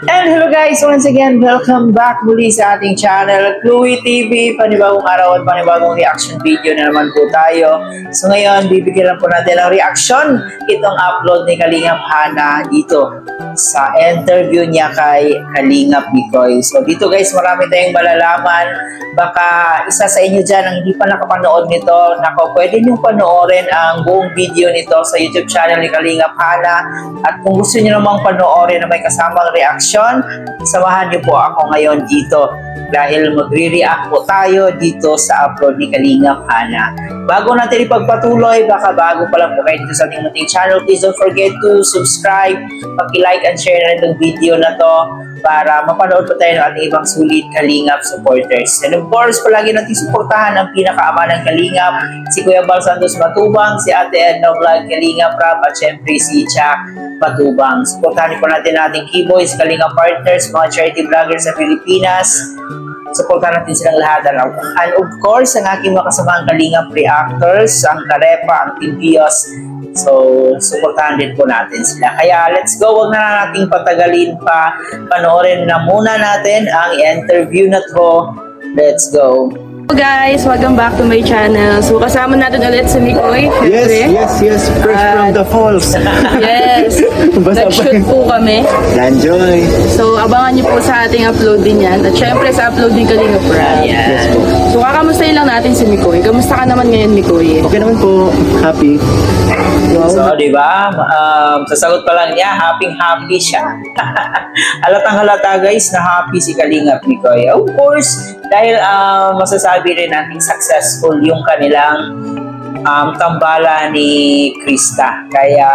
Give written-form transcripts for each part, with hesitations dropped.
And hello guys, once again, welcome back muli sa ating channel, Chloe TV. Panibagong araw at panibagong reaction video na naman po tayo. So ngayon, bibigyan lang po natin ng reaction itong upload ni Kalingap Hana dito sa interview niya kay Kalingap Mikoy. So dito guys, marami tayong malalaman. Baka isa sa inyo dyan ang hindi pa nakapanood nito, pwede nyo panoorin ang buong video nito sa YouTube channel ni Kalingap Hana. At kung gusto nyo namang panoorin na may kasamang reaction, samahan niyo po ako ngayon dito dahil magre-react po tayo dito sa upload ni Kalingap Hana. Bago natin ipagpatuloy, baka bago pa lang po kayo dito sa ating munting channel, please don't forget to subscribe, paki-like and share na itong video na to para mapanood po tayo ng ating ibang sulit Kalingap supporters. And of course, palagi natin suportahan ang pinakaama ng Kalingap, si Kuya Bal Santos Matubang, si Ate Edna Vlog Kalingap Rap, at syempre si Chuck Matubang. Suportahan po natin ating Keyboys, Kalingap partners, mga charity vloggers sa Pilipinas. Suportahan natin silang lahat. And of course, ang aking mga kasamang Kalingap reactors, ang Karepa, ang Team Pios. So, suportahan din po natin sila. Kaya, let's go. Huwag na nating patagalin pa. Panoorin na muna natin ang interview na to. Let's go. Hello guys, welcome back to my channel. So kasama natin ulit si Mikoy. Yes. Fresh from the falls. Yes. Nag-shoot po kami. Enjoy. So abangan niyo po sa ating upload din yan. At syempre sa upload din Kalingap Rap. Yes. So kakamustahin lang natin si Mikoy. Kamusta ka naman ngayon, Mikoy? Okay naman po. Happy. Wow. So, di ba? Sasagot pa lang niya, happy siya. Halatang-halata guys na happy si Kalingap Mikoy. Of course, dahil masasabi rin natin successful yung kanilang tambala ni Krista. Kaya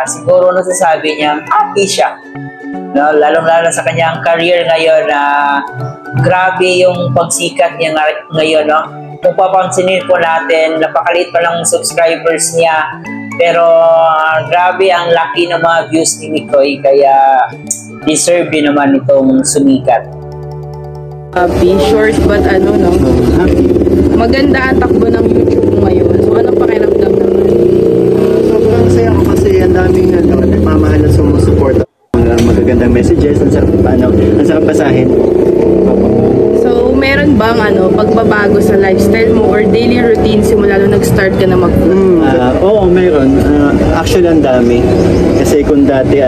siguro nasasabi niya, happy siya. No? Lalong-lalo sa kanyang career ngayon na grabe yung pagsikat niya ngayon. No? Kung papansinin po natin, napakaliit pa lang subscribers niya. Pero grabe ang laki ng mga views ni Mikoy, kaya deserve din naman itong sumikat. Happy, short but ano no? Happy. Maganda ang takbo ng YouTube ngayon. So anong pakiramdam naman? Sobrang saya ko kasi ang daming nagmamahal na sumusuporta. Magagandang messages, ang sarap basahin. So, meron bang pagbabago sa lifestyle mo or daily routine simula nung nag-start ka na mag-vlog? Oo, meron. Actually, ang dami. Kasi kung dati,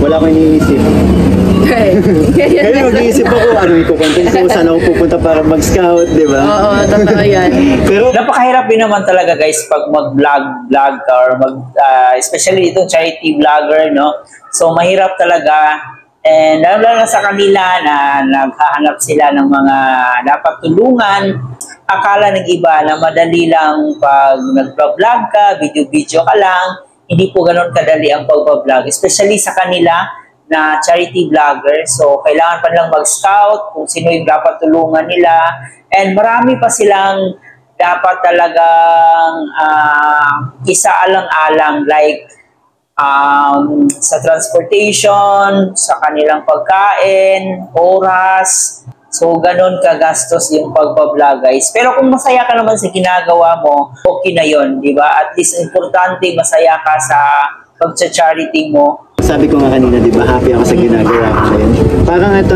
wala akong iniisip. Kaya mag-iisip ako, ikukontent ko, saan ako pupunta para mag-scout, di ba? Oo, totoo yan. Pero napakahirap din naman talaga guys pag mag-vlog ka or especially itong charity vlogger, no? So, mahirap talaga. And lalo na sa kanila na naghahanap sila ng mga dapat tulungan, akala ng iba na madali lang pag nag-vlog ka, video-video ka lang, hindi po ganun kadali ang pag-vlog, especially sa kanila na charity vlogger. So, kailangan pa nilang mag-scout kung sino yung dapat tulungan nila. And marami pa silang dapat talagang isaalang-alang like sa transportation, sa kanilang pagkain, oras. So, ganun kagastos yung pagbablog guys. Pero kung masaya ka naman sa ginagawa mo, okay na yun, di ba? At least importante masaya ka sa pag-charity mo. Sabi ko nga kanina, di ba, happy ako sa ginagawa ko ngayon. Parang ito,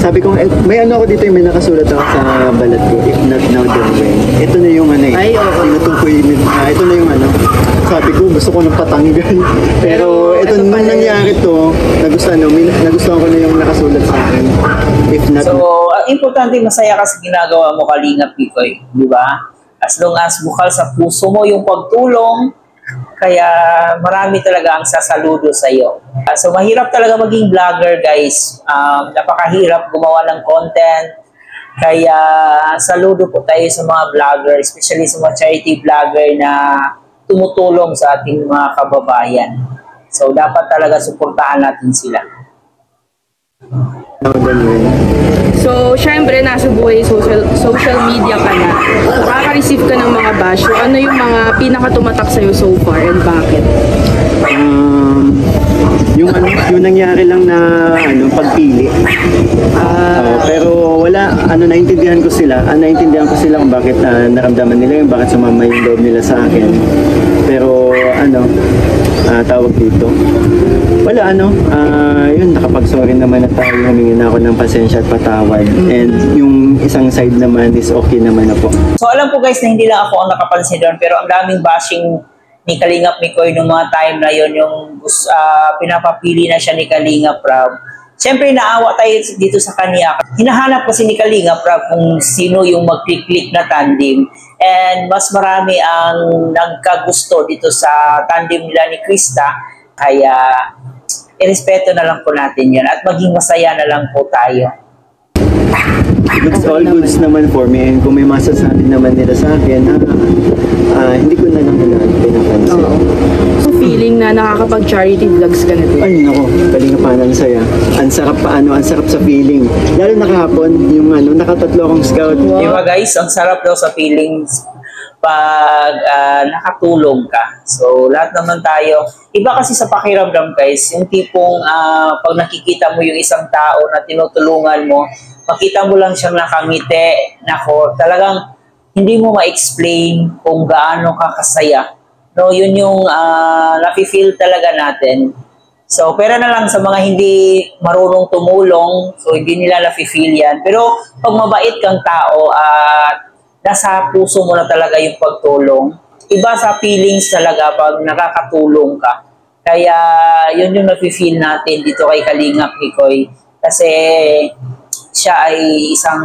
sabi ko, may ako dito yung may nakasulat ako sa balat ko, if not now, then when. Ito na yung Ay, oo. Ito na yung sabi ko, gusto ko ng patanggal. Pero ito nung nangyari to, nagustuhan ko na yung nakasulat sa akin. If not, so, ang importante, masaya ka sa ginagawa mo, Kalingap Mikoy, di ba? As long as bukal sa puso mo yung pagtulong, kaya marami talaga ang sasaludo sa iyo. So mahirap talaga maging vlogger guys. Napakahirap gumawa ng content. Kaya saludo po tayo sa mga vlogger, especially sa mga charity vlogger na tumutulong sa ating mga kababayan. So dapat talaga suportahan natin sila. So, syempre, nasa buhay social media ka na. So, kaka-receive ka ng mga bash. So, ano yung mga pinaka-tumatak sa'yo so far and bakit? yung nangyari lang na pagpili. Pero wala, naintindihan ko sila kung bakit naramdaman nila yung bakit sumama yung loob nila sa akin. Pero tawag dito, wala yun lang naman na tayo, humingi na ako ng pasensya at patawad. And yung isang side naman is okay naman na po. So alam po guys na hindi lang ako ang nakapansin doon, pero ang daming bashing ni Kalingap Mikoy nung mga time na yon, yung pinapapili na siya ni Kalingap Rab. Siyempre naawa tayo dito sa kanya. Hinahanap kasi ni Kalingap Rab kung sino yung mag-click na tandem. And mas marami ang nagkagusto dito sa tandem nila ni Krista. Kaya irespeto na lang po natin yun at maging masaya na lang po tayo. It's all goods naman for me. And kung may masasabi naman nila sa akin, hindi ko na lang pinapansin. So feeling na nakakapag-charity vlogs ka na din. Ay, nako, Kalingap ang saya. Ang sarap sa feeling. Lalo na kahapon, yung nakatatlo akong scout. Diba guys, ang sarap daw sa feelings pag nakatulong ka. So, lahat naman tayo. Iba kasi sa pakiramdam guys, yung tipong pag nakikita mo yung isang tao na tinutulungan mo, makita mo lang siyang nakangiti, nako, talagang hindi mo ma-explain kung gaano ka kasaya. No, yun yung nafe-feel talaga natin. So, pera na lang sa mga hindi marunong tumulong, so hindi nila nafe-feel yan. Pero pag mabait kang tao at nasa puso mo na talaga yung pagtulong, iba sa feelings talaga pag nakakatulong ka. Kaya yun yung nafe-feel natin dito kay Kalingap Mikoy. Kasi siya ay isang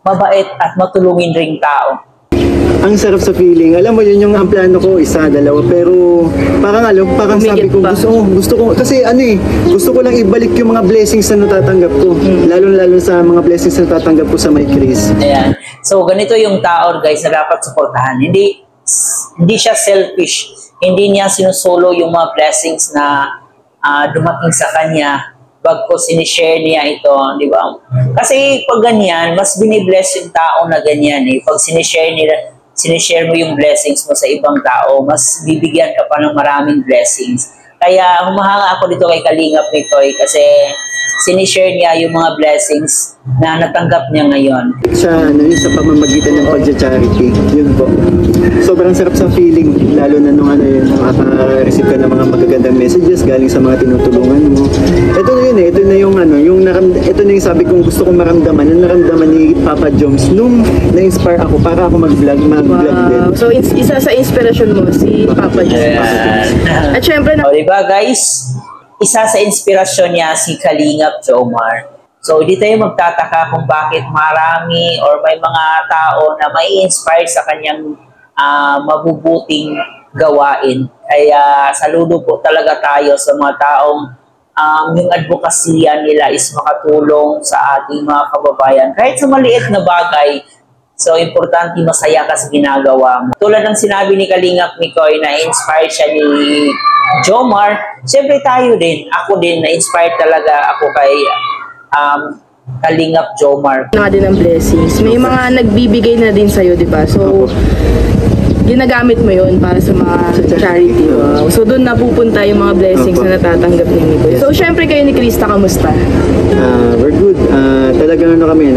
mabait at matulungin ring tao. Ang sarap sa feeling. Alam mo yun yung ang plano ko, isa, dalawa. Pero parang sabi ko, gusto ko, kasi gusto ko lang ibalik yung mga blessings na natatanggap ko. Lalo sa mga blessings na natatanggap ko sa may Chris. Ayan. So, ganito yung tao, guys, na dapat suportahan. Hindi siya selfish. Hindi niya sinusolo yung mga blessings na dumating sa kanya. Bagko sinishare niya ito, di ba? Kasi pag ganyan, mas binibless yung tao na ganyan eh. Pag sinishare mo yung blessings mo sa ibang tao, mas bibigyan ka pa ng maraming blessings. Kaya humahanga ako dito kay Kalingap Mikoy kasi sinishare niya yung mga blessings na natanggap niya ngayon. Sa pamamagitan ng pagja-charity, yun po. Sobrang sarap sa feeling, lalo na nung nakaka-receive ka ng mga magagandang messages galing sa mga tinutulungan mo. Ito na yun ito na yung sabi kong gusto kong maramdaman, yung naramdaman ni Papa Joms nung na-inspire ako para ako mag-vlog din. So, isa sa inspirasyon mo, si Papa Joms. At syempre, diba guys, isa sa inspirasyon niya si Kalingap Jomar. So, hindi tayo magtataka kung bakit marami or may mga tao na may inspire sa kanyang mabubuting gawain. Kaya saludo po talaga tayo sa mga taong yung advokasya nila is makatulong sa ating mga kababayan. Kahit sa maliit na bagay, so importante masaya ka sa ginagawa mo. Tulad ng sinabi ni Kalingap Mikoy na inspire siya ni Jomar, siyempre tayo din, ako din, na-inspire talaga ako kay Kalingap Jomar. Na din ang blessings. May mga nagbibigay na din sa'yo, di ba? So, ginagamit mo yun para sa mga charity. Wow. So, doon napupunta yung mga blessings na natatanggap ni Mikoy. So, syempre kayo ni Krista, kamusta? We're good. Talagang kami,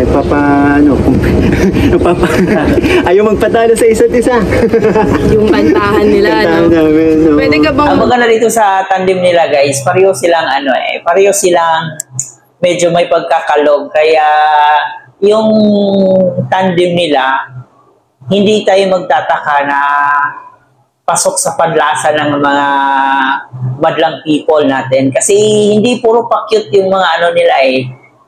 ayaw magpatalo sa isa't isa. Yung kantahan nila, Kantahan namin, no? Pwede ka bang... Ang maganda dito sa tandem nila guys, pareho silang medyo may pagkakalog. Kaya yung tandem nila, hindi tayo magtataka na pasok sa panlasa ng mga madlang people natin. Kasi hindi puro pa-cute yung mga nila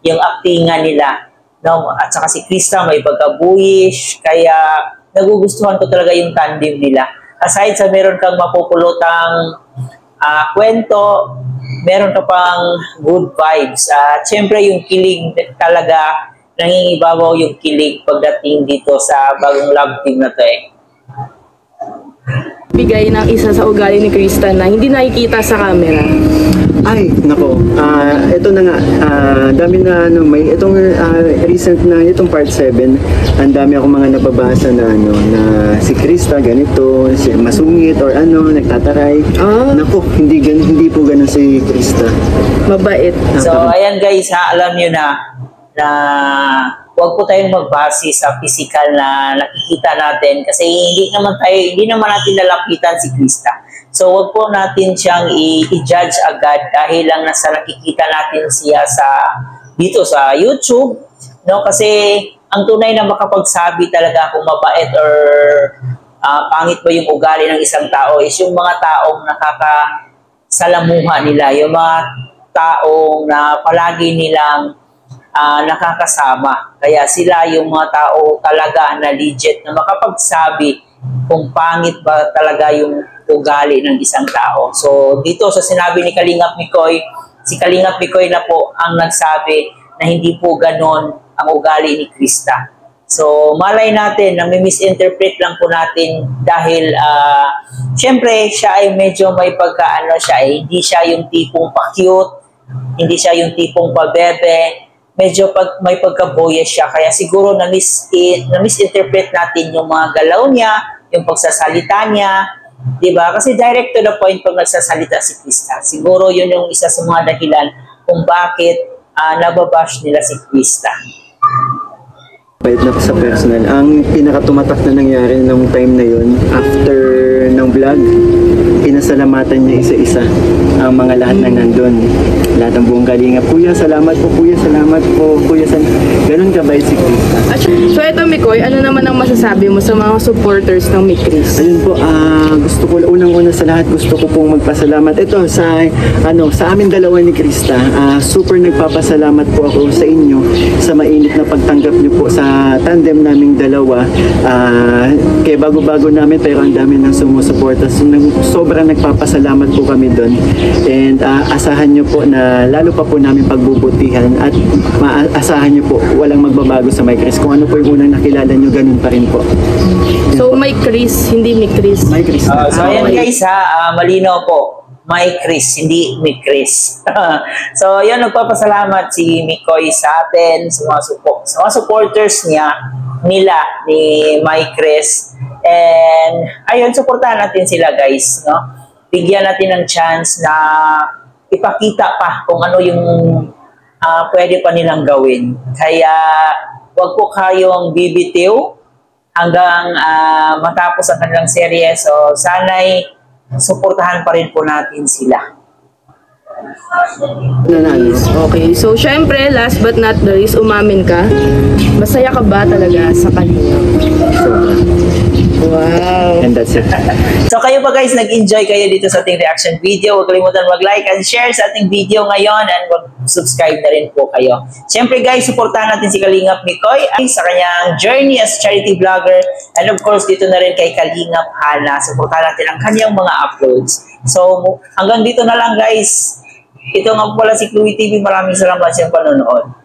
yung actingan nila. No? At saka si Krista may pagka-buwish, kaya nagugustuhan ko talaga yung tandem nila. Aside sa meron kang mapupulutang kwento, meron ka pang good vibes. At syempre yung kilig talaga, nangingibabaw yung kilig pagdating dito sa bagong love team na to Bigay ng isa sa ugali ni Krista na hindi nakikita sa camera. Ay, nako. Ito na nga. Dami na itong recent na itong part 7. Ang dami akong mga nababasa na na si Krista ganito, si masungit or nagtataray. Nako, hindi po ganun si Krista. Mabait. So, ayan guys, alam nyo na wag po tayong magbase sa physical na nakikita natin kasi hindi naman natin lalapitan si Krista. So wag po natin siyang i-judge agad dahil lang nasa nakikita natin siya dito sa YouTube, no? Kasi ang tunay na makapagsabi talaga kung mabait or pangit ba yung ugali ng isang tao is yung mga taong nakakasalamuha nila, yung mga taong na palagi nilang nakakasama. Kaya sila yung mga tao talaga na legit na makapagsabi kung pangit ba talaga yung ugali ng isang tao. So dito sa sinabi ni Kalingap Mikoy, si Kalingap Mikoy na po ang nagsabi na hindi po ganon ang ugali ni Krista. So malay natin na may misinterpret lang po natin dahil syempre siya ay medyo may pagkaano siya hindi siya yung tipong pa-cute, hindi siya yung tipong pa-bebe, medyo may pagka-boyish siya. Kaya siguro na-misinterpret natin yung mga galaw niya, yung pagsasalita niya, di ba? Kasi direct to the point pag nagsasalita si Krista. Siguro yun yung isa sa mga dahilan kung bakit nababash nila si Krista. Bait na sa personal. Ang pinakatumatak na nangyari nung time na yun, after ng vlog, pinasalamatan niya isa-isa ang mga lahat na nandun. Lahat ng buong Kalingap. Kuya, salamat po. Kuya, salamat po. Kuya, ganun ka bait si Krista. So ito, Mikoy, ano naman ang masasabi mo sa mga supporters ng Mikris? Ayun po, gusto ko, unang-una sa lahat, gusto ko pong magpasalamat. Ito, sa amin dalawa ni Krista, super nagpapasalamat po ako sa inyo sa mainit na pagtanggap niyo po sa tandem naming dalawa. Kaya bago-bago namin, pero ang dami ng sumusuporta. So, sobrang nagpapasalamat po kami doon. And asahan niyo po na lalo pa po namin pagbubutihan at maasahan niyo po walang magbabago sa Mikris. Kung ano po yung unang nakilala niyo, ganun pa rin po. So Mikris, hindi Mikris. Mikris. So ayan guys malinaw po. Mikris, hindi Mikris. So yun, nagpapasalamat si Mikoy sa atin, sa mga supporters nila ni Mikris. And ayun, supportahan natin sila guys, no? Bigyan natin ng chance na ipakita pa kung ano yung pwede pa nilang gawin. Kaya wag po kayong bibitiw hanggang matapos ang kanilang serye. So sana'y suportahan pa rin po natin sila. Okay, so syempre, last but not the least, umamin ka. Masaya ka ba talaga sa kanya? Wow. And that's it. So kayo pa guys, nag-enjoy kayo dito sa ating reaction video. Huwag kalimutan mag-like and share sa ating video ngayon and mag-subscribe na rin po kayo. Siyempre guys, supportahan natin si Kalingap Mikoy sa kanyang journey as charity vlogger, and of course dito na rin kay Kalingap Hana. Supportahan natin ang kanyang mga uploads. So hanggang dito na lang guys. Ito nga pala si Chloe TV. Maraming salamat sa panonood.